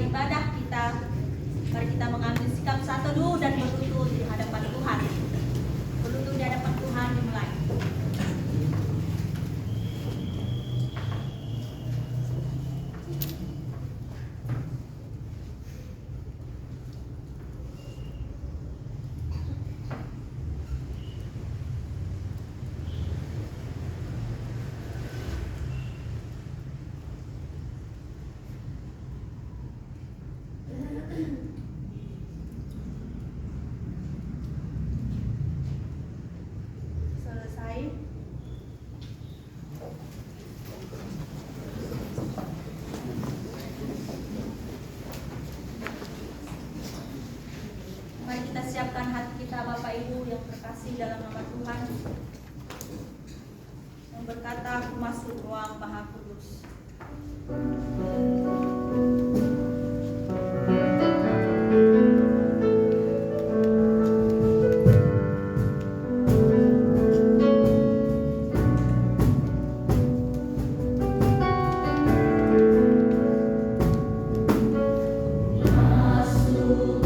ibadah kita. Mari kita mengambil sikap satu dulu dan berlutut di hadapan Tuhan. Berlutut di hadapan Tuhan dimulai. Selesai. Mari kita siapkan hati kita, Bapak Ibu yang terkasih dalam nama Tuhan, yang berkata, aku masuk ruang Maha Kudus. Masuk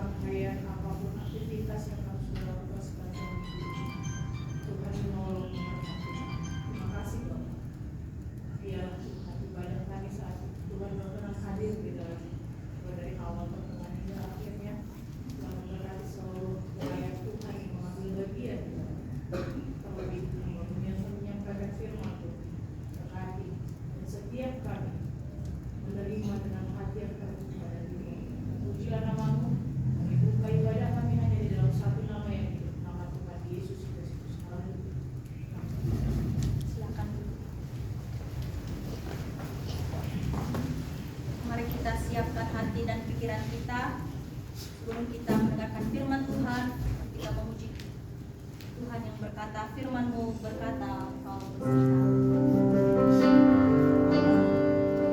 rangkaian apapun aktivitas yang harus dilakukan sepanjang minggu. Tuhan menolong memberkati. Terima kasih Bapak. Biar hati banyak kami saat Tuhan berkenan hadir di dalam dari awal pertemuan hingga akhirnya. Tuhan memberkati seluruh wilayah Tuhan yang mengambil bagian di dalam terlebih menyampaikan firman Tuhan. Berkati dan setiap kami menerima dengan hati yang terbuka dan diri. Pujilah namamu, kami buka ibadah kami hanya di dalam satu nama yang hidup, nama Tuhan Yesus Kristus. Haleluya. Silakan. Mari kita siapkan hati dan pikiran kita sebelum kita mendengarkan firman Tuhan. Kita memuji Tuhan yang berkata, firman-Mu berkata, Engkau bersedia.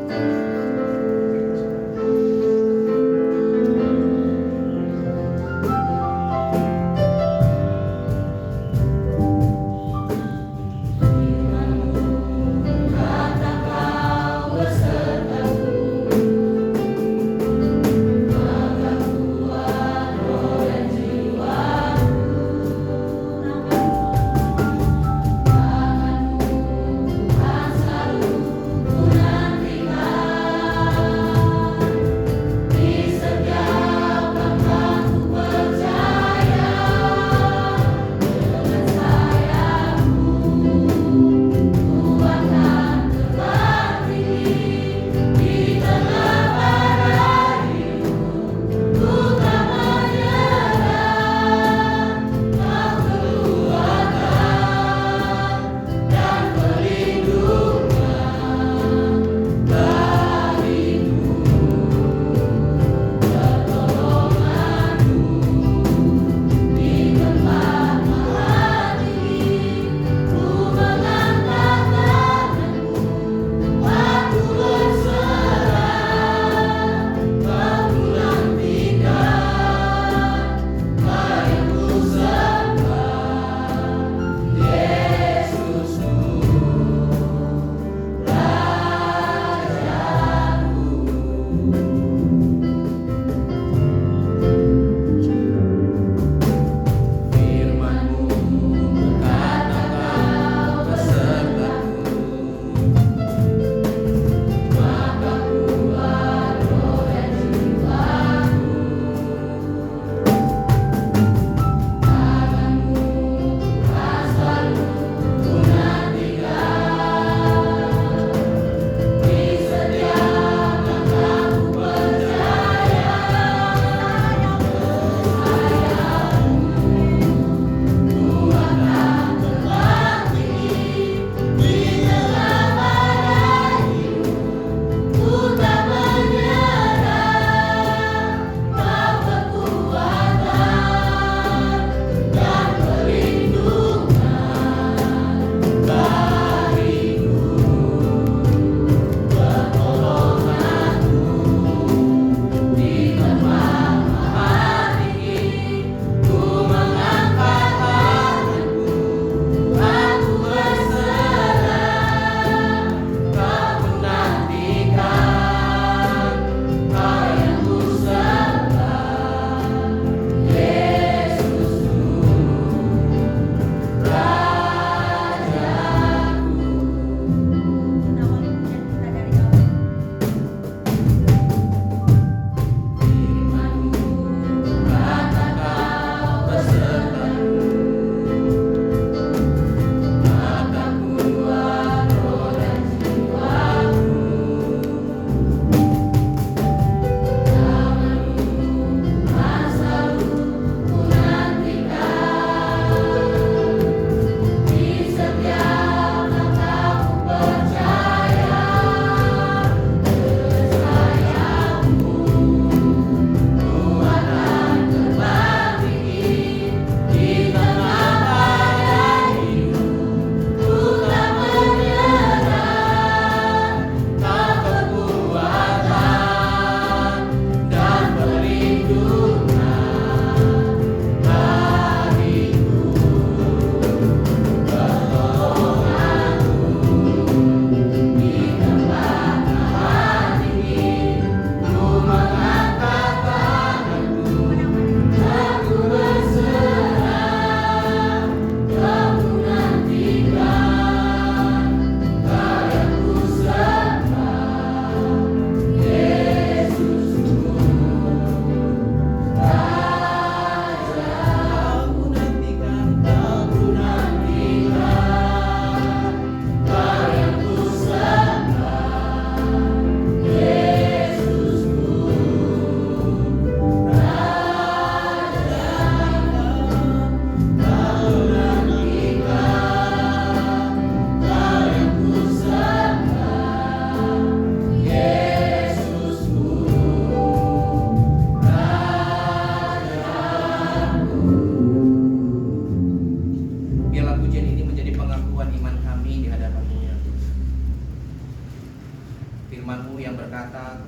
Tuhan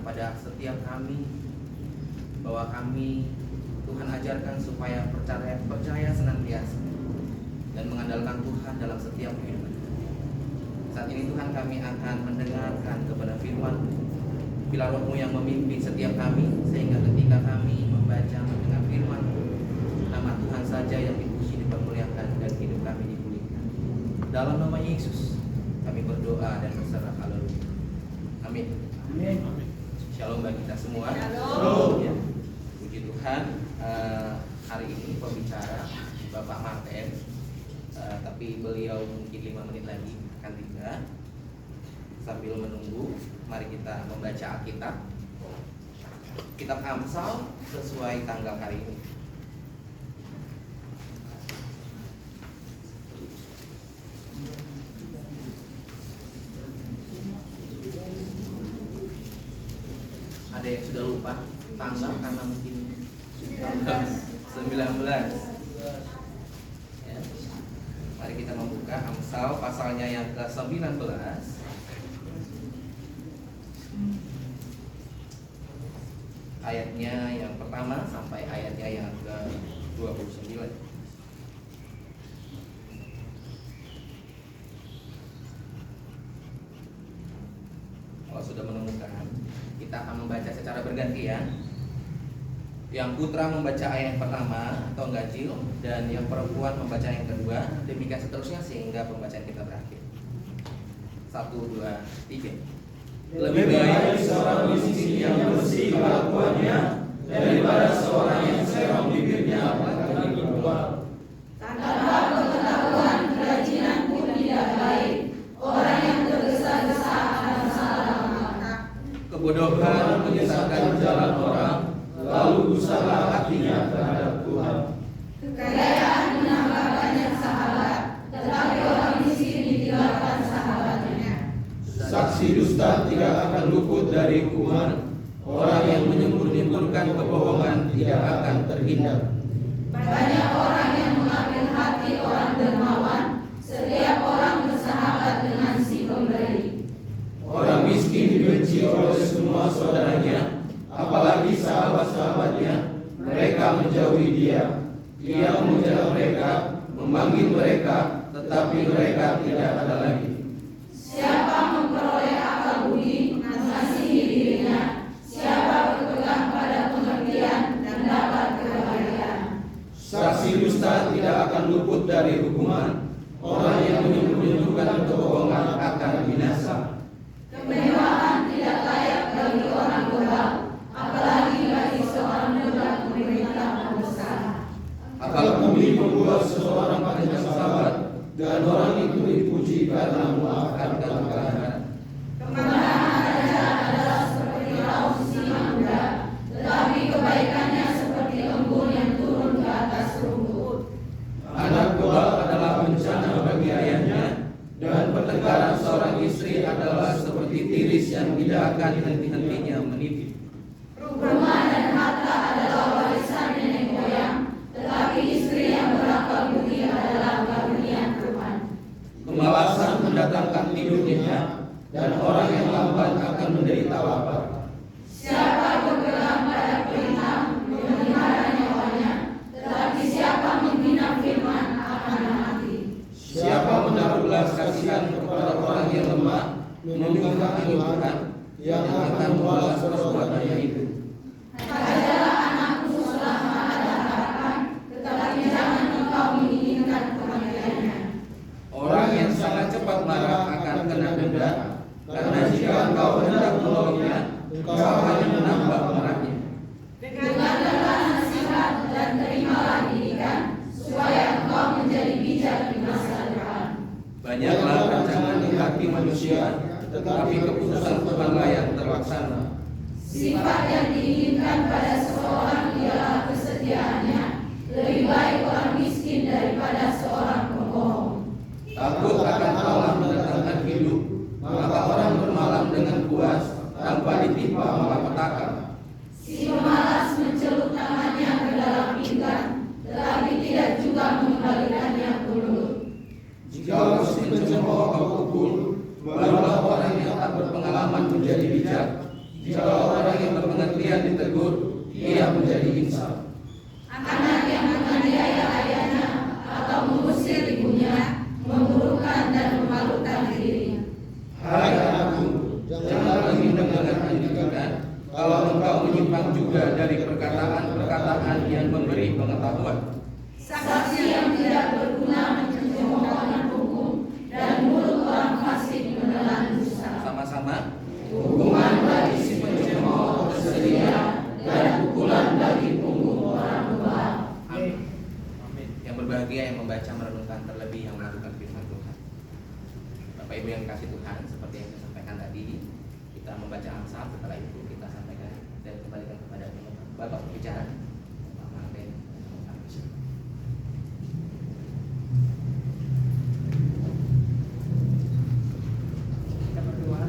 kepada setiap kami, bahwa kami Tuhan ajarkan supaya percaya senantiasa dan mengandalkan Tuhan dalam setiap kehidupan. Saat ini Tuhan, kami akan mendengarkan kebenaran firman. Bila Roh-Mu yang memimpin setiap kami, sehingga ketika kami membaca mendengar firman, nama Tuhan saja yang dipuji, dipermuliakan, dan hidup kami dipulihkan. Dalam nama Yesus kami berdoa dan berserah. Haleluya. Amin. Amin. Shalom bagi kita semua. Shalom. Ya. Puji Tuhan. Hari ini pembicara Bapak Martin, tapi beliau mungkin 5 menit lagi akan tiba. Sambil menunggu, mari kita membaca Alkitab, Kitab Amsal sesuai tanggal hari ini. Ada yang sudah lupa tanggal karena mungkin 19. Ya. Mari kita membuka Amsal pasalnya yang ke-19. Ayatnya yang pertama sampai ayatnya yang ke-29. Kalau sudah menemukan, kita akan membaca secara bergantian. Yang putra membaca ayat yang pertama atau ganjil, dan yang perempuan membaca yang kedua, demikian seterusnya sehingga pembacaan kita berakhir. 1, 2, 3. Lebih baik seorang miskin yang bersih kelakuannya daripada seorang yang serong bibirnya akan dibuang. Tanpa pengetahuan kerajinan pun tidak baik. Orang yang tergesa-gesa akan salah. Kebodohan menyesatkan jalan orang, lalu gusarlah hatinya terhadap Tuhan. Kekayaan menambah banyak sahabat, tetapi orang miskin ditinggalkan sahabatnya. Saksi dusta tidak akan luput dari hukuman. Orang yang menyembunyikan kebohongan tidak akan terhindar. Banyak orang yang mengambil hati orang dermawan. Setiap orang bersahabat dengan si pemberi. Orang miskin dibenci oleh semua saudaranya, apalagi sahabat-sahabatnya. Mereka menjauhi dia. Dia mengejar mereka, memanggil mereka, tetapi mereka tidak ada lagi. Siapa memperoleh akal budi, mengasihi dirinya. Siapa berpegang pada pengertian dan dapat kebahagiaan. Saksi dusta tidak akan luput dari hukuman. Orang yang menyembunyikan kebohongan akan binasa. Kemewahan tidak layak bagi orang bebal, apalagi bagi seorang budak memerintah pengusaha. Akal budi membuat seseorang panjang sabar, dan orang itu dipuji karena memaafkan pelanggaran. Kemarahan raja adalah seperti laut singa muda, tetapi kebaikannya seperti embun yang turun ke atas rumput. Anak kebal adalah bencana bagi ayahnya, dan pertengkaran seorang istri adalah seperti tiris yang tidak akan henti-hentinya menipu. Rumah dan harta adalah warisan nenek moyang, tetapi istri yang berakal budi adalah karunia Tuhan. Kemalasan mendatangkan tidur nyenyak, dan orang yang lambat akan menderita lapar. Siapa berpegang pada perintah memelihara nyawanya, tetapi siapa menghina firman akan mati. Siapa menaruh belas kasihan kepada orang yang lemah, menunggang Tuhan yang akan membalas perbuatannya itu. Hajalah anakmu selama ada harapan, tetapi jangan engkau menginginkan kematiannya. Orang yang sangat cepat marah akan kena denda, karena jika engkau hendak menolongnya, engkau hanya menambah marahnya. Dengarkanlah nasihat dan terimalah didikan, supaya engkau menjadi bijak di masa depan. Banyaklah rancangan di hati manusia, tetapi keputusan Tuhanlah yang terlaksana. Sifat yang diinginkan pada seorang ialah kesetiaannya. Lebih baik orang miskin daripada seorang pembohong. Takut akan Allah mendatangkan hidup, maka orang bermalam dengan puas tanpa ditimpa malapetaka. Si pemalas mencelup tangannya ke dalam pinggan, tetapi tidak juga mengembalikannya ke mulut. Jika mesti mencemooh kau pukul, barulah orang yang tak berpengalaman menjadi bijak. Jika orang kemudian ditegur, ia menjadi insaf. Anak yang menganiaya ayahnya atau mengusir ibunya, memburukan dan memalukan dirinya. Hai anakku, janganlah menghina dengan didikan, kalau engkau menyimpang juga dari perkataan-perkataan yang memberi pengetahuan. Saksi yang tidak berguna mencemohkan hukum, dan mulut orang fasik menelan dusta. Sama-sama. Hukuman bagi si pencemooh tersedia, dan pukulan bagi punggung orang tua. Amin. Yang berbahagia yang membaca merenungkan terlebih yang melakukan firman Tuhan. Bapak Ibu yang kasih Tuhan, seperti yang saya sampaikan tadi, kita membaca Amsal, setelah itu kita sampaikan dan kembalikan kepada Bapak pembicara. Kita berdoa,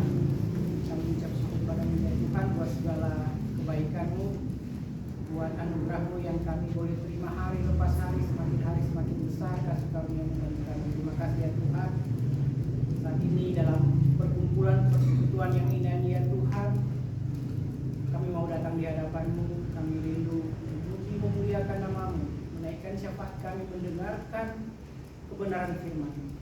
kami ucap syukur padamu ya Tuhan buat segala kebaikan-Mu, buat anugerah-Mu yang kami boleh terima hari lepas hari semakin besar kasih karunia-Mu bagi kami. Terima kasih ya Tuhan. Saat ini dalam perkumpulan persekutuan yang indah ini ya Tuhan, kami mau datang di hadapan-Mu, kami rindu memuji memuliakan nama-Mu, menaikkan syafaat kami mendengarkan kebenaran firman-Mu.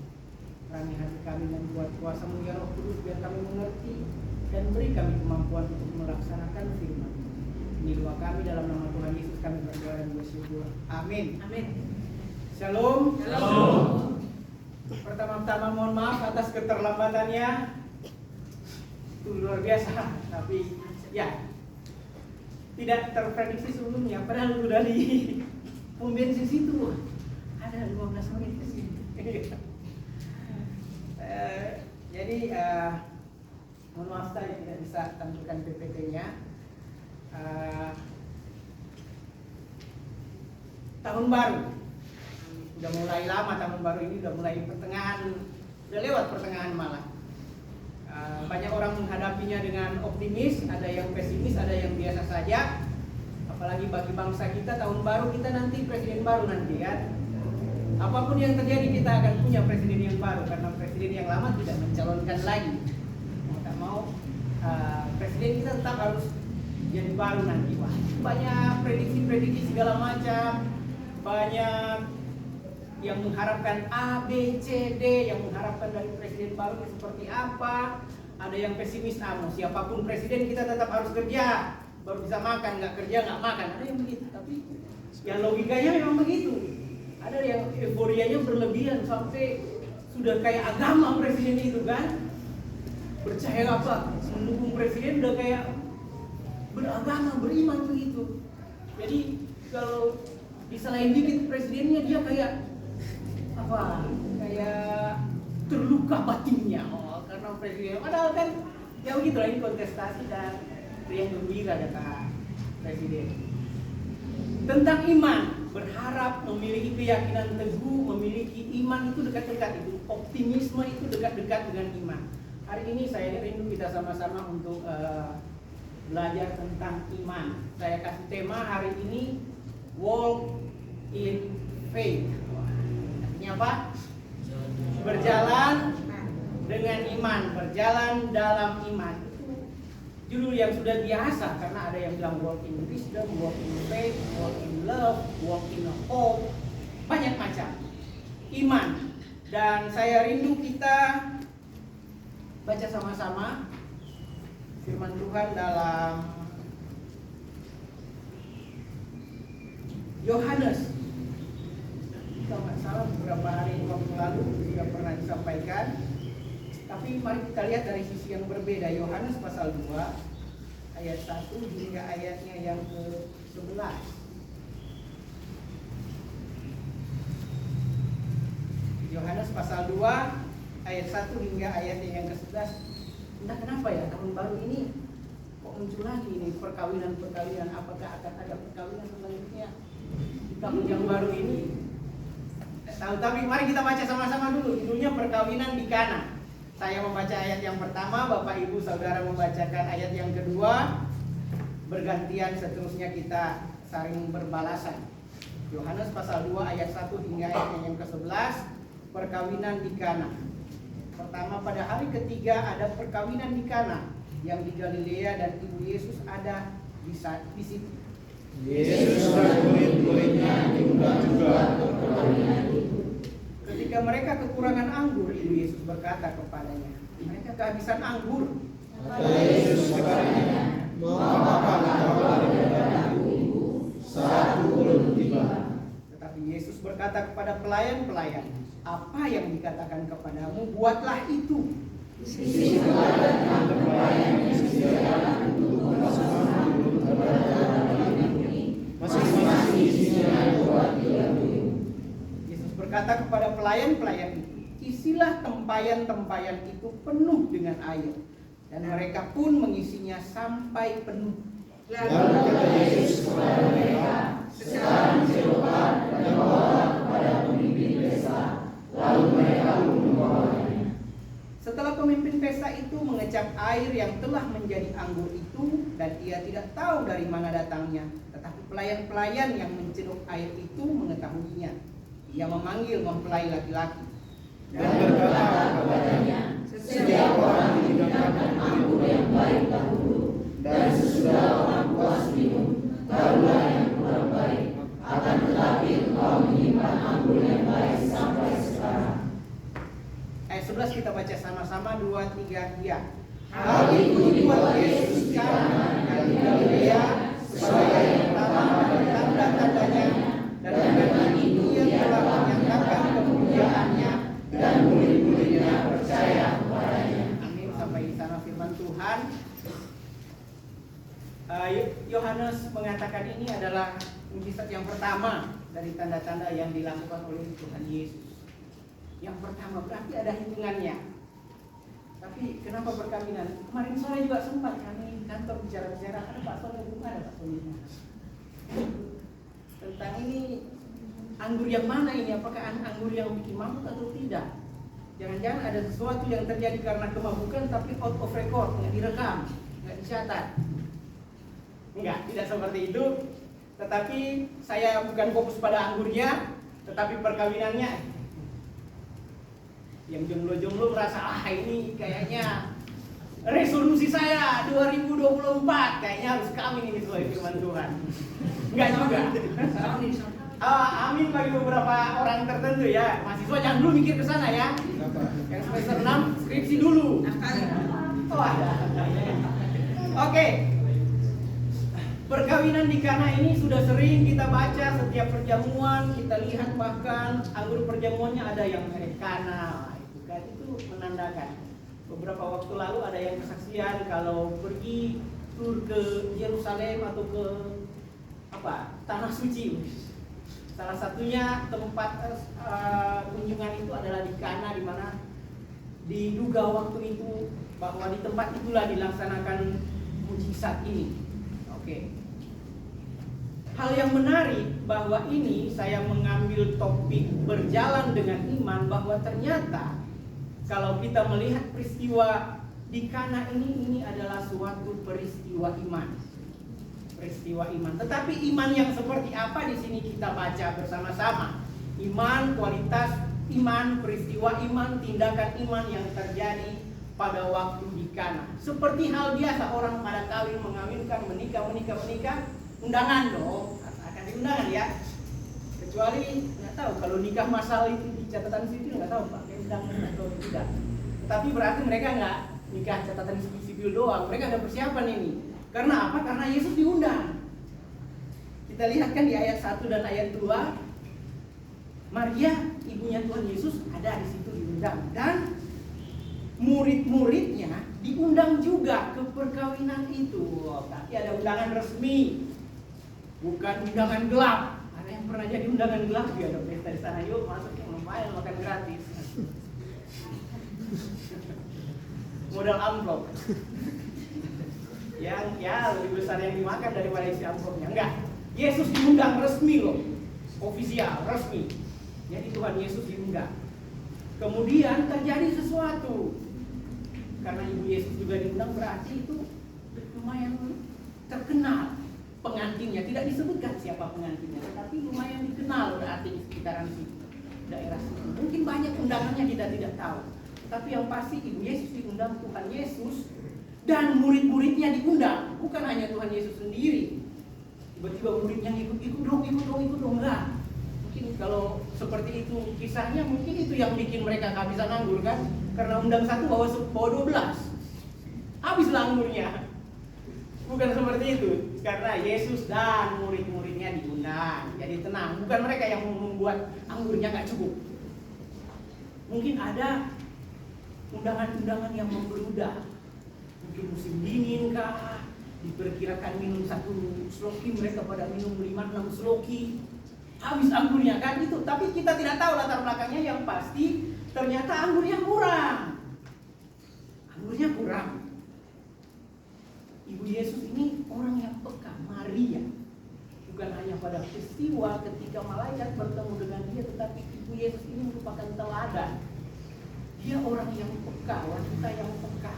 Terangi hati kami dan buat kuasa-Mu ya Roh Kudus biar kami mengerti dan beri kami kemampuan untuk melaksanakan firman. Ini doa kami dalam nama Tuhan Yesus kami berdoa dan bersyukur. Amin. Amin. Shalom. Shalom. Pertama-tama mohon maaf atas keterlambatannya. Itu luar biasa, tapi ya tidak terprediksi sebelumnya. Padahal udah di pom bensin situ ada 15 menit ke sini. Jadi mohon maaf saya tidak bisa tampilkan PPT-nya. Tahun baru udah mulai lama, tahun baru ini udah mulai pertengahan, udah lewat pertengahan malah. Banyak orang menghadapinya dengan optimis, ada yang pesimis, ada yang biasa saja. Apalagi bagi bangsa kita, tahun baru kita nanti presiden baru nanti kan. Apapun yang terjadi kita akan punya presiden yang baru karena presiden yang lama tidak mencalonkan lagi. Mau tak mau presiden kita tetap harus jadi baru nanti. Wah, banyak prediksi segala macam, banyak yang mengharapkan A, B, C, D, yang mengharapkan dari presiden baru seperti apa. Ada yang pesimis, siapapun presiden kita tetap harus kerja, baru bisa makan, nggak kerja nggak makan. Ada yang begitu, tapi yang logikanya memang begitu. Ada yang euforianya berlebihan sampai sudah kayak agama presiden itu kan. Percaya apa? Mendukung presiden udah kayak beragama, beriman begitu. Jadi kalau disalahin dikit presidennya dia kayak apa? Kayak terluka batinnya. Karena presiden. Padahal kan ya begitu lah, ini kontestasi dan riang gembira kata presiden. Tentang iman, berharap, memiliki keyakinan teguh, memiliki iman itu dekat-dekat, itu optimisme itu dekat-dekat dengan iman. Hari ini saya rindu kita sama-sama untuk belajar tentang iman. Saya kasih tema hari ini Walk in Faith. Artinya apa? Berjalan dengan iman, berjalan dalam iman. Judul yang sudah biasa karena ada yang bilang walk in wisdom, walk in faith, walk in love, walk in hope, banyak macam iman. Dan saya rindu kita baca sama-sama firman Tuhan dalam Yohanes. Kalau nggak salah beberapa hari waktu lalu sudah pernah disampaikan. Tapi mari kita lihat dari sisi yang berbeda. Yohanes pasal 2 ayat 1 hingga ayatnya yang ke-11. Yohanes pasal 2 ayat 1 hingga ayatnya yang ke-11. Entah kenapa ya tahun baru ini kok muncul lagi ini perkawinan. Apakah akan ada perkawinan selanjutnya di tahun yang baru ini? Tahu, tapi mari kita baca sama-sama dulu. Judulnya perkawinan di Kana. Saya membaca ayat yang pertama, Bapak Ibu Saudara membacakan ayat yang kedua. Bergantian seterusnya kita saling berbalasan. Yohanes pasal 2 ayat 1 hingga ayat yang ke-11, perkawinan di Kana. Pertama, pada hari ketiga ada perkawinan di Kana yang di Galilea dan ibu Yesus ada di situ. Yesus dan murid-muridnya diundang juga ke perkawinan itu. Ketika mereka kekurangan anggur, Ibu Yesus berkata kepadanya, mereka kehabisan anggur. Kata Yesus kepadanya, mau apakah engkau daripada ibu? Saatku belum tiba. Tetapi Yesus berkata kepada pelayan-pelayan, apa yang dikatakan kepadamu, buatlah itu. Yesus mengatakan pelayan yang disediakan untuk masing-masing masing-masing isinya buat dia minum. Yesus berkata kepada pelayan-pelayan itu, isilah tempayan-tempayan itu penuh dengan air. Dan mereka pun mengisinya sampai penuh. Lalu kata Yesus kepada mereka, sekarang celupkan dan bawalah kepada pemimpin pesta. Lalu mereka pun membawanya. Setelah pemimpin pesta itu mengecap air yang telah menjadi anggur itu, dan ia tidak tahu dari mana datangnya, tetapi pelayan-pelayan yang mencelup air itu mengetahuinya. Ia memanggil mempelai laki-laki Dan berkata kepadanya, setiap orang meninggalkan anggur yang baik dahulu, dan sesudah orang puas minum, barulah yang kurang baik. Akan tetapi engkau menyimpan anggur yang baik sampai sekarang. Ayat 11 kita baca sama-sama, 2, 3, ya. Hal itu dibuat Yesus di Kana dan di Galilea sebagai yang pertama dari tanda-tandanya, dan dengan itu ia telah menyatakan kemuliaannya dan murid-muridnya percaya kepadanya. Amin. Sampai di sana firman Tuhan. Yohanes mengatakan ini adalah mujizat yang pertama dari tanda-tanda yang dilakukan oleh Tuhan Yesus. Yang pertama berarti ada hitungannya. Tapi kenapa perkawinan? Kemarin sore juga sempat kami di kantor bicara-bicara, ada Pak Sony, bukan ada Pak Sony tentang ini anggur yang mana ini? Apakah anggur yang bikin mabuk atau tidak? Jangan-jangan ada sesuatu yang terjadi karena kemabukan tapi out of record, nggak direkam, nggak dicatat. Enggak, tidak seperti itu. Tetapi saya bukan fokus pada anggurnya, tetapi perkawinannya. Yang jomblo-jomblo merasa, ini kayaknya resolusi saya 2024 kayaknya harus kawin ini sesuai firman Tuhan. Enggak juga. Amin bagi beberapa orang tertentu ya. Mahasiswa jangan dulu mikir ke sana ya. Yang semester 6 skripsi dulu. Oh ada. Oke. Perkawinan di Kana ini sudah sering kita baca setiap perjamuan, kita lihat bahkan anggur perjamuannya ada yang merek Kana. Itu menandakan. Beberapa waktu lalu ada yang kesaksian kalau pergi tur ke Yerusalem atau ke tanah suci. Salah satunya tempat kunjungan itu adalah di Kana, di mana diduga waktu itu bahwa di tempat itulah dilaksanakan mujizat ini. Oke. Hal yang menarik bahwa ini saya mengambil topik berjalan dengan iman, bahwa ternyata kalau kita melihat peristiwa di Kana ini adalah suatu peristiwa iman. Peristiwa iman. Tetapi iman yang seperti apa di sini kita baca bersama-sama. Iman, kualitas iman, peristiwa iman, tindakan iman yang terjadi pada waktu di Kana. Seperti hal biasa orang pada kawin, mengawinkan, menikah, undangan dong. Akan diundangan ya. Kecuali nggak tahu kalau nikah masal itu di catatan sipil, nggak tahu pakai undangan atau tidak. Tapi berarti mereka nggak nikah catatan sipil doang, mereka ada persiapan ini. Karena apa? Karena Yesus diundang. Kita lihat kan di ayat 1 dan ayat 2, Maria ibunya Tuhan Yesus ada di situ diundang, dan murid-muridnya diundang juga ke perkawinan itu. Tapi ada undangan resmi, bukan undangan gelap. Ada yang pernah jadi undangan gelap, dia ada pesta di sana, yuk masuk yang makan gratis. Modal amplop. Yang lebih besar yang dimakan daripada isi amplopnya. Enggak. Yesus diundang resmi loh. Ofisial, resmi. Jadi Tuhan Yesus diundang. Kemudian terjadi sesuatu. Karena Ibu Yesus juga diundang, berarti itu lumayan terkenal pengantinnya. Tidak disebutkan siapa pengantinnya, tetapi lumayan dikenal berarti di sekitaran situ, daerah situ. Mungkin banyak undangannya kita tidak tahu. Tapi yang pasti Ibu Yesus diundang, Tuhan Yesus Dan murid-muridnya diundang, bukan hanya Tuhan Yesus sendiri. Tiba-tiba muridnya ikut dong, enggak. Mungkin kalau seperti itu kisahnya, mungkin itu yang bikin mereka kehabisan anggur kan? Karena undang satu bawa 12, habislah anggurnya. Bukan seperti itu, karena Yesus dan murid-muridnya diundang. Jadi tenang, bukan mereka yang membuat anggurnya nggak cukup. Mungkin ada undangan-undangan yang membeludak. Mungkin musim dingin kah, diperkirakan minum 1 sloki, mereka pada minum 5-6 sloki, habis anggurnya kan itu. Tapi kita tidak tahu latar belakangnya, yang pasti ternyata anggurnya kurang. Ibu Yesus ini orang yang peka, Maria. Bukan hanya pada peristiwa ketika malaikat bertemu dengan dia, tetapi Ibu Yesus ini merupakan teladan. Dia orang yang peka, wanita yang peka.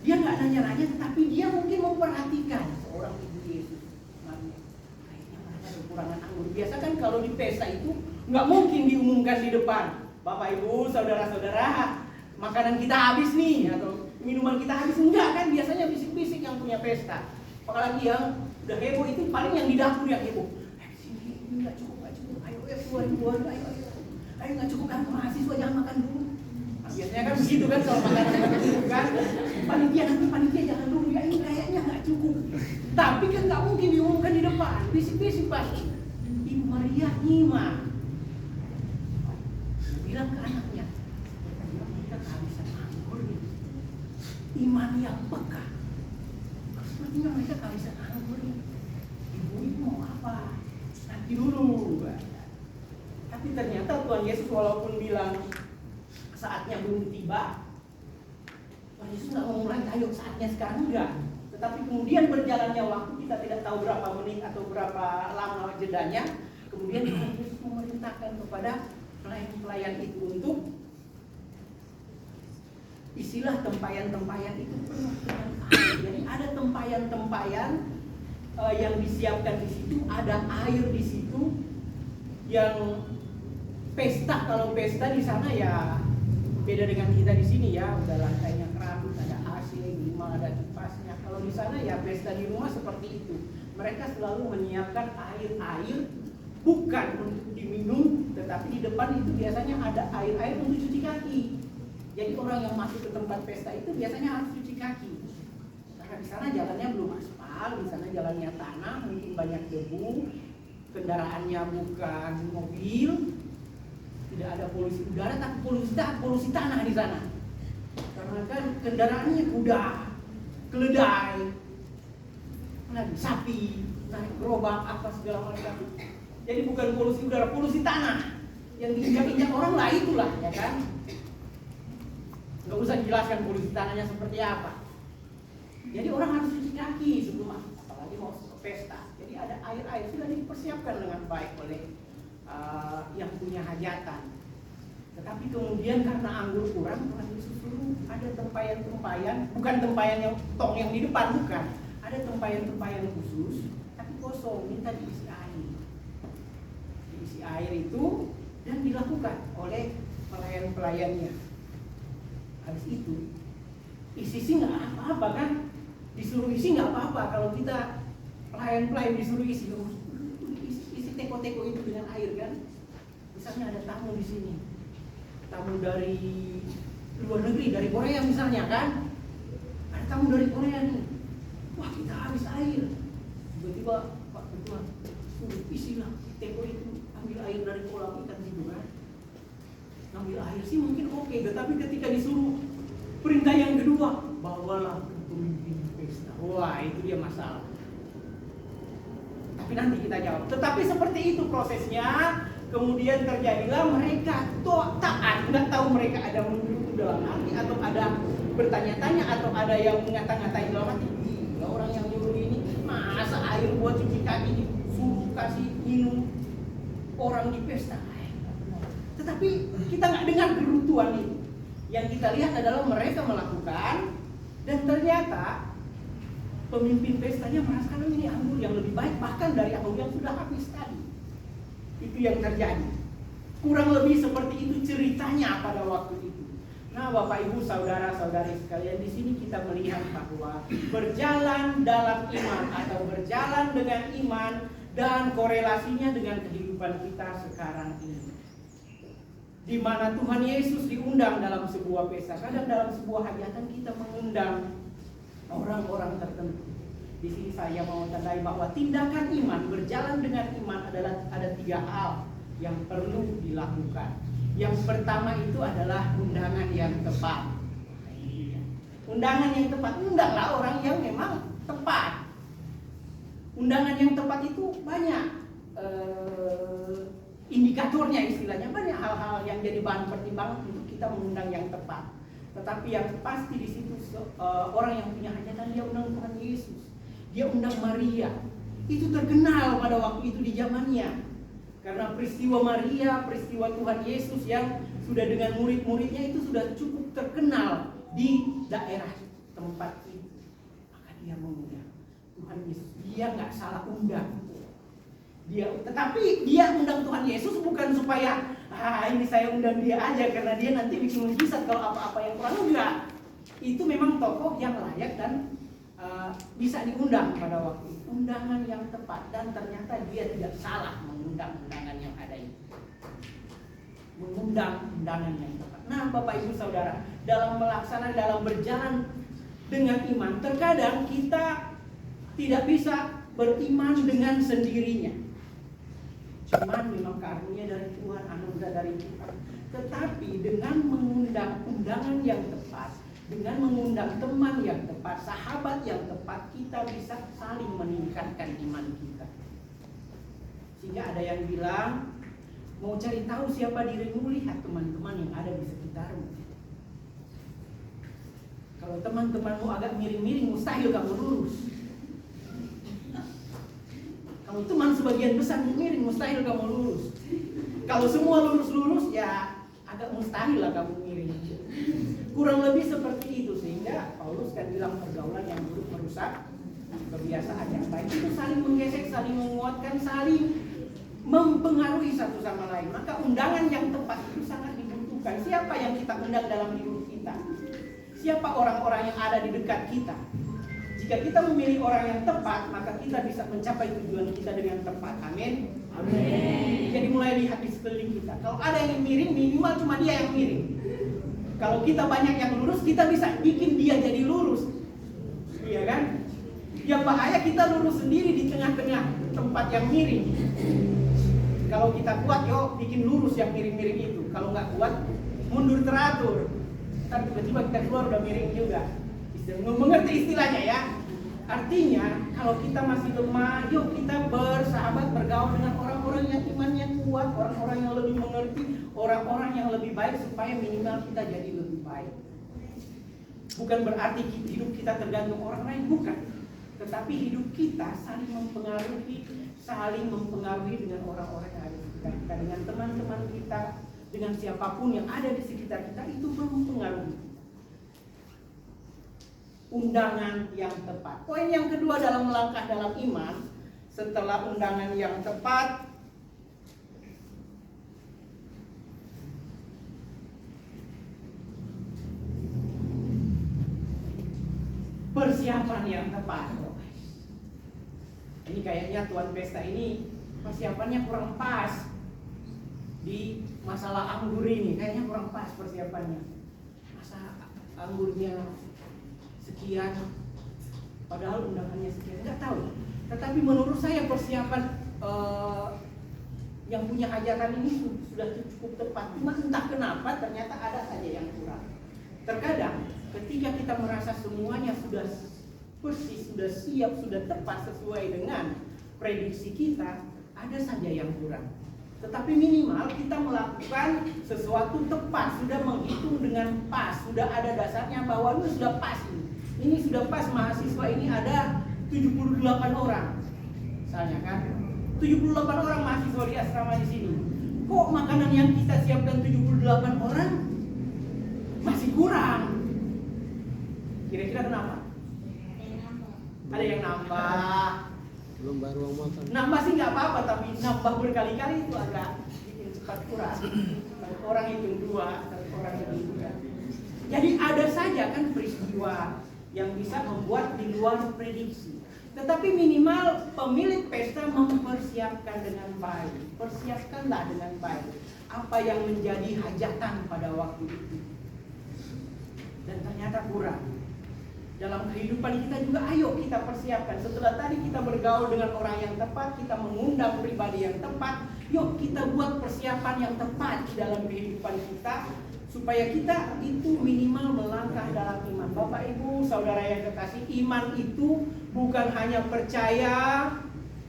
Dia nggak nanya-nanya, tetapi dia mungkin memperhatikan seorang Ibu Yesus, Maria. Kayaknya mereka kekurangan anggur. Biasa kan kalau di pesta itu nggak mungkin diumumkan di depan, Bapak Ibu, saudara-saudara, makanan kita habis nih, atau minuman kita habis. Enggak kan, biasanya bisik-bisik yang punya pesta. Apalagi yang udah heboh itu paling yang di dapur yang heboh. Sini, ini nggak cukup. Ayo keluar, ayo nggak cukup kan, mahasiswa jangan makan dulu. Nah, biasanya kan begitu kan kalau makanan nggak cukup kan. Panitia jangan dulu ya, ini kayaknya nggak cukup. Tapi kan nggak mungkin diumumkan di depan, bisik-bisik pasti. Ibu Maria nyimak, bilang ke anaknya, kita kehabisan anggur nih. Iman yang peka. Sepertinya mereka kehabisan anggur nih. Ibu mau apa? Nanti dulu. Tapi ternyata Tuhan Yesus walaupun bilang saatnya belum tiba, Tuhan Yesus nggak mau mulai, ayo saatnya sekarang, enggak. Tetapi kemudian berjalannya waktu, kita tidak tahu berapa menit atau berapa lama jedanya. Kemudian Tuhan Yesus memerintahkan kepada pelayan-pelayan itu untuk isilah tempayan-tempayan itu penuh dengan air. Jadi ada tempayan-tempayan yang disiapkan di situ, ada air di situ. Yang pesta, kalau pesta di sana ya beda dengan kita di sini ya, udah lantainya keramik, ada AC, minimal ada kipasnya. Kalau di sana ya pesta di rumah seperti itu. Mereka selalu menyiapkan air-air bukan untuk diminum, tetapi di depan itu biasanya ada air-air untuk cuci kaki. Jadi orang yang masuk ke tempat pesta itu biasanya harus cuci kaki. Karena di sana jalannya belum aspal, di sana jalannya tanah, mungkin banyak debu, kendaraannya bukan mobil, tidak ada polusi udara, tapi polusi tanah di sana. Karena kan kendaraannya kuda, keledai, sapi, naik gerobak, apa segala macam. Jadi bukan polusi udara, polusi tanah yang diinjak-injak orang lah, itulah ya kan. Nggak usah dijelaskan polusi tanahnya seperti apa. Jadi orang harus cuci kaki sebelum masuk, apalagi mau ke pesta. Jadi ada air-air sudah dipersiapkan dengan baik oleh yang punya hajatan. Tetapi kemudian karena anggur kurang, Tuhan Yesus suruh ada tempayan-tempayan, bukan tempayan yang tong yang di depan, bukan. Ada tempayan-tempayan khusus, tapi kosong, minta diisi air. Diisi air itu dan dilakukan oleh pelayan-pelayannya. Habis itu isi nggak apa-apa kan, disuruh isi nggak apa-apa. Kalau kita pelayan-pelayan disuruh isi teko-teko itu dengan air kan. Misalnya ada tamu di sini, tamu dari luar negeri, dari Korea misalnya kan, ada tamu dari Korea nih, wah kita habis air. Tiba-tiba Pak Ketua suruh isilah teko itu, ambil air dari kolam ikan situ kan. Ambil air sih mungkin oke, tetapi ketika disuruh perintah yang kedua, bawalah pemimpin pesta, wah itu dia masalah. Tapi nanti kita jawab. Tetapi seperti itu prosesnya. Kemudian terjadilah mereka taat. Nggak tahu mereka ada mengeluh dalam hati, atau ada bertanya-tanya, atau ada yang mengata-ngatain dalam hati. Gila, orang yang nyuruh ini, masa air buat cuci kaki disuruh kasih minum orang di pesta. Tetapi kita nggak dengar kerutuan itu. Yang kita lihat adalah mereka melakukan, dan ternyata pemimpin pestanya merasakan ini anggur yang lebih baik bahkan dari anggur yang sudah habis tadi. Itu yang terjadi. Kurang lebih seperti itu ceritanya pada waktu itu. Nah, Bapak Ibu, saudara-saudari sekalian, di sini kita melihat bahwa berjalan dalam iman atau berjalan dengan iman dan korelasinya dengan kehidupan kita sekarang ini. Di mana Tuhan Yesus diundang dalam sebuah pesta, kadang dalam sebuah hajatan kita mengundang orang-orang tertentu. Di sini saya mau tandai bahwa tindakan iman, berjalan dengan iman adalah ada 3 hal yang perlu dilakukan. Yang pertama itu adalah undangan yang tepat. Undangan yang tepat, undanglah orang yang memang tepat. Undangan yang tepat itu banyak indikatornya, istilahnya banyak hal-hal yang jadi bahan pertimbangan untuk kita mengundang yang tepat. Tetapi yang pasti di situ orang yang punya hajatan dia undang Tuhan Yesus, dia undang Maria. Itu terkenal pada waktu itu di zamannya. Karena peristiwa Maria, peristiwa Tuhan Yesus yang sudah dengan murid-muridnya itu sudah cukup terkenal di daerah tempat itu. Maka dia mengundang Tuhan Yesus. Dia nggak salah undang. Tetapi dia undang Tuhan Yesus bukan supaya ini saya undang dia aja karena dia nanti bikin mujizat kalau apa-apa yang kurang, enggak. Itu memang tokoh yang layak dan bisa diundang pada waktu itu. Undangan yang tepat, dan ternyata dia tidak salah mengundang undangan yang ada itu. Mengundang undangan yang tepat. Nah, Bapak Ibu Saudara, dalam berjalan dengan iman, terkadang kita tidak bisa beriman dengan sendirinya. Cuman memang karunia dari Tuhan, anugerah dari Tuhan. Tetapi dengan mengundang undangan yang tepat, dengan mengundang teman yang tepat, sahabat yang tepat, kita bisa saling meningkatkan iman kita. Sehingga ada yang bilang, mau cari tahu siapa dirimu, lihat teman-teman yang ada di sekitarmu. Kalau teman-temanmu agak miring-miring, mustahil kamu lurus. Kalau teman sebagian besar miring, mustahil kamu lurus. Kalau semua lurus-lurus, ya agak mustahil lah kamu miring. Kurang lebih seperti itu, sehingga Paulus kan bilang pergaulan yang buruk merusak kebiasaan yang baik. Itu saling menggesek, saling menguatkan, saling mempengaruhi satu sama lain. Maka undangan yang tepat itu sangat dibutuhkan. Siapa yang kita undang dalam hidup kita? Siapa orang-orang yang ada di dekat kita? Jika kita memilih orang yang tepat, maka kita bisa mencapai tujuan kita dengan tepat. Amin. Amin. Jadi mulai lihat di sekeliling kita. Kalau ada yang miring, minimal cuma dia yang miring. Kalau kita banyak yang lurus, kita bisa bikin dia jadi lurus. Iya kan? Yang bahaya kita lurus sendiri di tengah-tengah tempat yang miring. Kalau kita kuat, yuk bikin lurus yang miring-miring itu. Kalau nggak kuat, mundur teratur. Ntar tiba-tiba kita keluar udah miring juga. Mengerti istilahnya ya? Artinya, kalau kita masih lemah, yuk kita bersahabat, bergaul dengan orang-orang yang imannya kuat, orang-orang yang lebih mengerti, orang-orang yang lebih baik, supaya minimal kita jadi lebih baik. Bukan berarti hidup kita tergantung orang lain, bukan. Tetapi hidup kita saling mempengaruhi dengan orang-orang yang ada di sekitar kita, dengan teman-teman kita, dengan siapapun yang ada di sekitar kita, itu mempengaruhi. Undangan yang tepat. Poin yang kedua dalam melangkah dalam iman, setelah undangan yang tepat, persiapan yang tepat. Ini kayaknya tuan pesta ini persiapannya kurang pas di masalah anggur ini. Kayaknya kurang pas persiapannya. Masa anggurnya sekian, padahal undangannya sekian, nggak tahu. Tetapi menurut saya persiapan yang punya hajatan ini sudah cukup tepat. Cuma entah kenapa ternyata ada saja yang kurang. Terkadang ketika kita merasa semuanya sudah persis, sudah siap, sudah tepat sesuai dengan prediksi kita, ada saja yang kurang. Tetapi minimal kita melakukan sesuatu tepat, sudah menghitung dengan pas, sudah ada dasarnya bahwa ini sudah pas ini. Ini sudah pas, mahasiswa ini ada 78 orang. Misalnya kan, 78 orang mahasiswa di asrama di sini. Kok makanan yang kita siapkan 78 orang masih kurang? Kira-kira kenapa? Ada yang nambah. Belum baru makan. Nambah sih nggak apa-apa, tapi nambah berkali-kali itu agak bikin cepat kurang. Satu orang hitung 2, satu orang hitung 3. Jadi ada saja kan peristiwa yang bisa membuat di luar prediksi. Tetapi minimal pemilik pesta mempersiapkan dengan baik. Persiapkanlah dengan baik apa yang menjadi hajatan pada waktu itu. Dan ternyata kurang. Dalam kehidupan kita juga ayo kita persiapkan. Setelah tadi kita bergaul dengan orang yang tepat, kita mengundang pribadi yang tepat, yuk kita buat persiapan yang tepat di dalam kehidupan kita, supaya kita itu minimal melangkah dalam iman. Bapak Ibu, saudara yang kekasih, iman itu bukan hanya percaya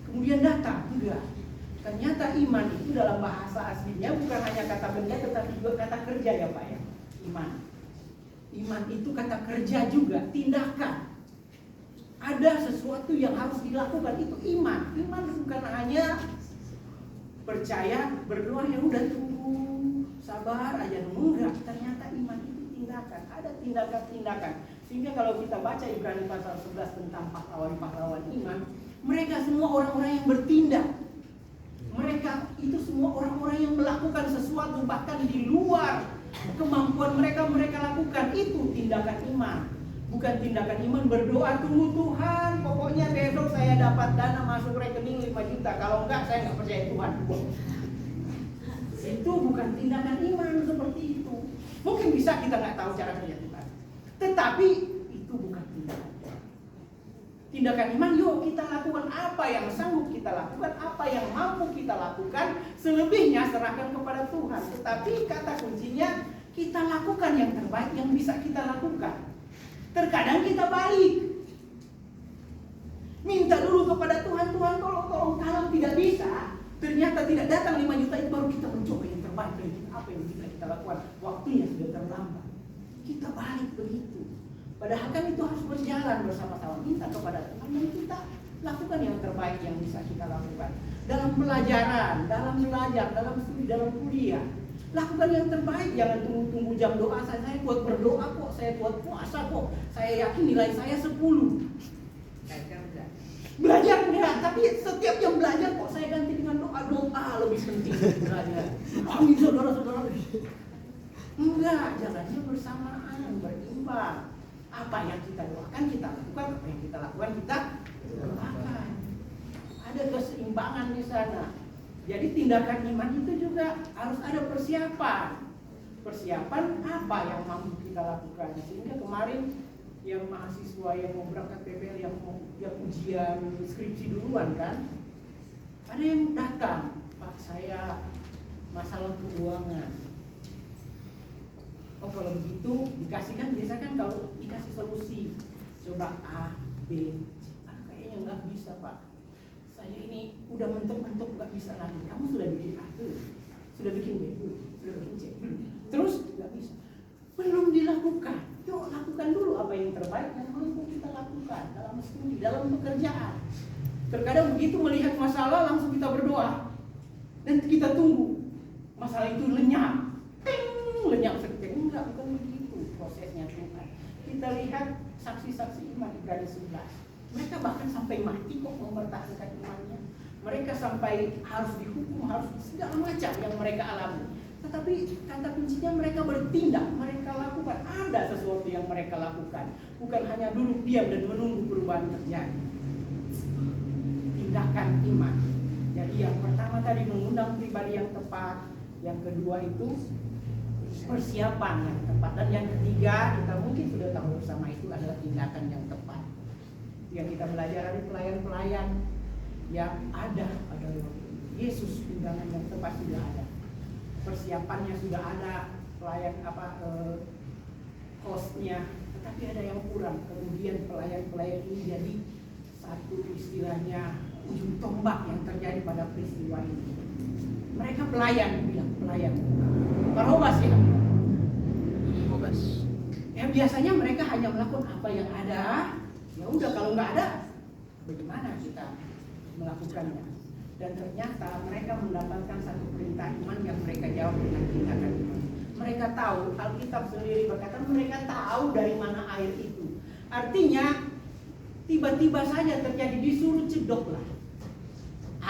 kemudian datang, enggak. Ternyata iman itu dalam bahasa aslinya bukan hanya kata benda tetapi juga kata kerja ya Pak ya. Iman itu kata kerja juga, tindakan. Ada sesuatu yang harus dilakukan, itu iman. Iman bukan hanya percaya, berdoa ya udah tunggu, sabar aja, enggak. Ternyata iman itu tindakan, ada tindakan-tindakan. Sehingga kalau kita baca Ibrani pasal 11 tentang pahlawan-pahlawan iman, mereka semua orang-orang yang bertindak. Mereka itu semua orang-orang yang melakukan sesuatu bahkan di luar kemampuan mereka lakukan. Itu tindakan iman. Bukan tindakan iman berdoa tunggu Tuhan, pokoknya besok saya dapat dana masuk rekening 5 juta, kalau enggak saya enggak percaya Tuhan. Itu bukan tindakan iman seperti itu. Mungkin bisa kita nggak tahu cara kerja Tuhan, tetapi itu bukan tindakan. Tindakan iman, yuk kita lakukan apa yang sanggup kita lakukan, apa yang mampu kita lakukan, selebihnya serahkan kepada Tuhan. Tetapi kata kuncinya, kita lakukan yang terbaik yang bisa kita lakukan. Terkadang kita balik, minta dulu kepada Tuhan, Tuhan tolong, kalau tidak bisa, ternyata tidak datang 5 juta itu, baru kita mencoba yang terbaik dari kita, apa yang bisa kita lakukan. Waktunya sudah terlambat. Kita balik begitu. Padahal kan itu harus berjalan bersama-sama, minta kepada Tuhan dan kita lakukan yang terbaik yang bisa kita lakukan. Dalam pelajaran, dalam belajar, dalam studi, dalam kuliah, lakukan yang terbaik. Jangan tunggu-tunggu jam doa. Saya buat berdoa kok, saya buat puasa kok, saya yakin nilai saya 10. Belajar enggak, tapi setiap jam belajar kok saya ganti dengan doa lebih penting belajar. Amin saudara-saudara. Enggak, jalannya bersamaan, berimbang. Apa yang kita doakan kita lakukan, apa yang kita lakukan kita doakan. Ada keseimbangan di sana. Jadi tindakan iman itu juga harus ada persiapan. Persiapan apa yang mampu kita lakukan. Sehingga kemarin yang mahasiswa yang mau berangkat PBL yang ujian skripsi duluan kan, ada yang datang, Pak saya masalah keuangan. Oh kalau begitu dikasihkan, biasanya kan kalau dikasih solusi coba A, B, C. Kayaknya nggak bisa Pak, saya ini udah mentok-mentok nggak bisa lagi. Kamu sudah bikin A dulu, sudah bikin B dulu, sudah bikin C dulu, terus nggak bisa, belum dilakukan. Yuk lakukan dulu apa yang terbaik yang mampu kita lakukan dalam studi, dalam pekerjaan. Terkadang begitu melihat masalah langsung kita berdoa dan kita tunggu masalah itu lenyap. Lenyap seketika. Enggak, bukan begitu prosesnya Tuhan. Kita lihat saksi-saksi iman di Ibrani 11. Mereka bahkan sampai mati kok mempertahankan imannya. Mereka sampai harus dihukum, harus segala macam yang mereka alami. Tetapi kata kuncinya mereka bertindak, mereka lakukan. Ada sesuatu yang mereka lakukan. Bukan hanya duduk diam dan menunggu perubahan terjadi. Tindakan iman. Jadi yang pertama tadi mengundang pribadi yang tepat. Yang kedua itu persiapan yang tepat. Dan yang ketiga kita mungkin sudah tahu bersama itu adalah tindakan yang tepat. Yang kita belajar dari pelayan-pelayan yang ada pada Yesus, undangan yang tepat sudah ada. Persiapannya sudah ada, pelayan hostnya, tetapi ada yang kurang. Kemudian pelayan-pelayan ini jadi satu istilahnya ujung tombak yang terjadi pada peristiwa ini. Mereka pelayan, bilang pelayan. Barobas ya. Barobas. Ya biasanya mereka hanya melakukan apa yang ada. Ya udah kalau nggak ada, bagaimana kita melakukannya? Dan ternyata mereka mendapatkan satu perintah iman yang mereka jawab dengan tindakan iman. Mereka tahu, Alkitab sendiri berkata mereka tahu dari mana air itu. Artinya tiba-tiba saja terjadi, disuruh cedoklah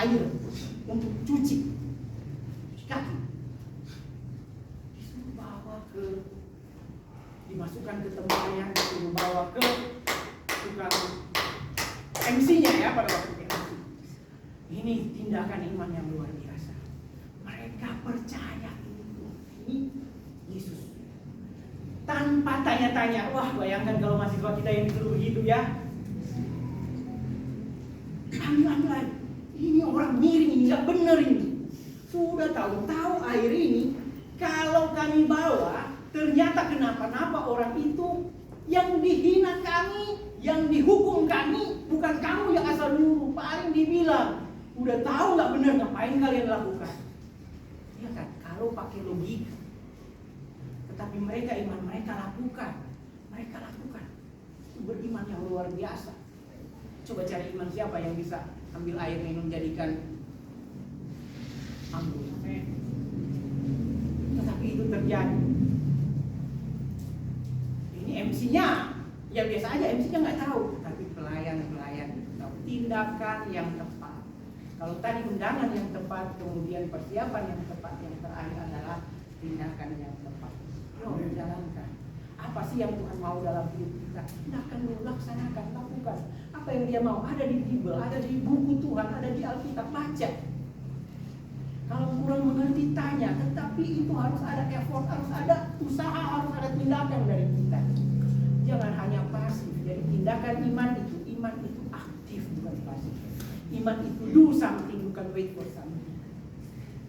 air untuk cuci kaki. Disuruh bawa ke dimasukkan ke tempatnya, disuruh bawa ke tukang MC-nya ya pada waktu itu. Ini tindakan iman yang luar biasa. Mereka percaya ini Yesus. Tanpa tanya-tanya. Wah, bayangkan kalau mahasiswa kita yang disuruh begitu ya. Ambil. Ini orang miring, ini nggak benar ini. Sudah tahu air ini kalau kami bawa, ternyata kenapa-napa orang itu yang dihina kami, yang dihukum kami, bukan kamu yang asal nyuruh. Paling dibilang, udah tahu nggak benar, ngapain kalian lakukan? Ya kan, kalau pakai logika. Tetapi mereka iman mereka lakukan. Itu beriman yang luar biasa. Coba cari iman siapa yang bisa ambil air minum jadikan anggur. Tetapi itu terjadi. Ini MC-nya, ya biasa aja MC-nya nggak tahu, tapi pelayan itu tahu tindakan yang tepat. Kalau tadi undangan yang tepat, kemudian persiapan yang tepat, yang terakhir adalah tindakan yang tepat. Yuk jalankan. Apa sih yang Tuhan mau dalam hidup kita? Tindakan dulu, laksanakan, lakukan. Apa yang Dia mau ada di Bible, ada di buku Tuhan, ada di Alkitab, baca. Kalau kurang mengerti tanya, tetapi itu harus ada effort, harus ada usaha, harus ada tindakan dari kita. Jangan hanya pasif. Jadi tindakan iman itu aktif, bukan pasif. Iman itu do something, bukan wait for something.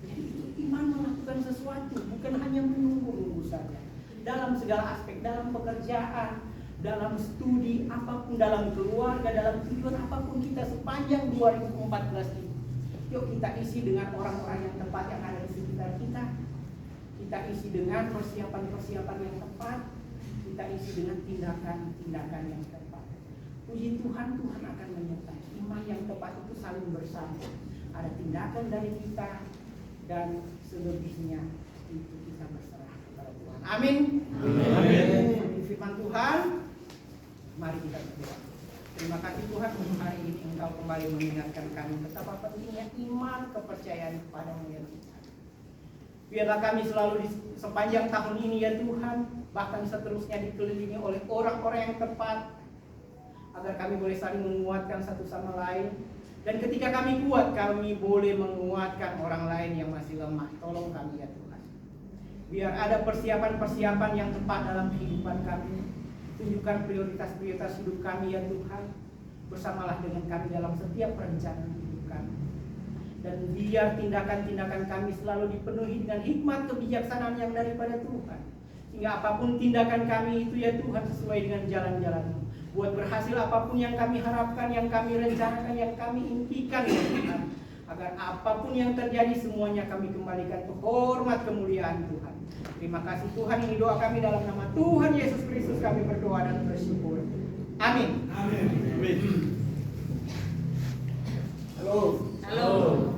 Jadi itu iman melakukan sesuatu, bukan hanya menunggu saja. Dalam segala aspek, dalam pekerjaan, dalam studi, apapun, dalam keluarga, dalam tujuan apapun kita sepanjang 2014 ini. Yuk kita isi dengan orang-orang yang tepat yang ada di sekitar kita. Kita isi dengan persiapan-persiapan yang tepat. Kita isi dengan tindakan-tindakan yang tepat. Puji Tuhan, Tuhan akan menyertai. Iman yang tepat itu saling bersama. Ada tindakan dari kita dan selebihnya itu kita berserah kepada Tuhan. Amin. Amin. Firman Tuhan. Mari kita berdoa. Terima kasih Tuhan untuk hari ini Engkau kembali mengingatkan kami betapa pentingnya iman kepercayaan kepada-Mu ya Tuhan. Biarlah kami selalu di sepanjang tahun ini ya Tuhan, bahkan seterusnya dikelilingi oleh orang-orang yang tepat, agar kami boleh saling menguatkan satu sama lain. Dan ketika kami kuat, kami boleh menguatkan orang lain yang masih lemah. Tolong kami ya Tuhan. Biar ada persiapan-persiapan yang tepat dalam kehidupan kami. Tunjukkan prioritas-prioritas hidup kami ya Tuhan. Bersamalah dengan kami dalam setiap perencanaan hidup kami. Dan biar tindakan-tindakan kami selalu dipenuhi dengan hikmat kebijaksanaan yang daripada Tuhan. Sehingga apapun tindakan kami itu ya Tuhan sesuai dengan jalan-jalan-Mu. Buat berhasil apapun yang kami harapkan, yang kami rencanakan, yang kami impikan ya Tuhan. Agar apapun yang terjadi semuanya kami kembalikan ke hormat kemuliaan Tuhan. Terima kasih Tuhan, ini doa kami dalam nama Tuhan Yesus Kristus kami berdoa dan bersyukur. Amin. Amin. Halo.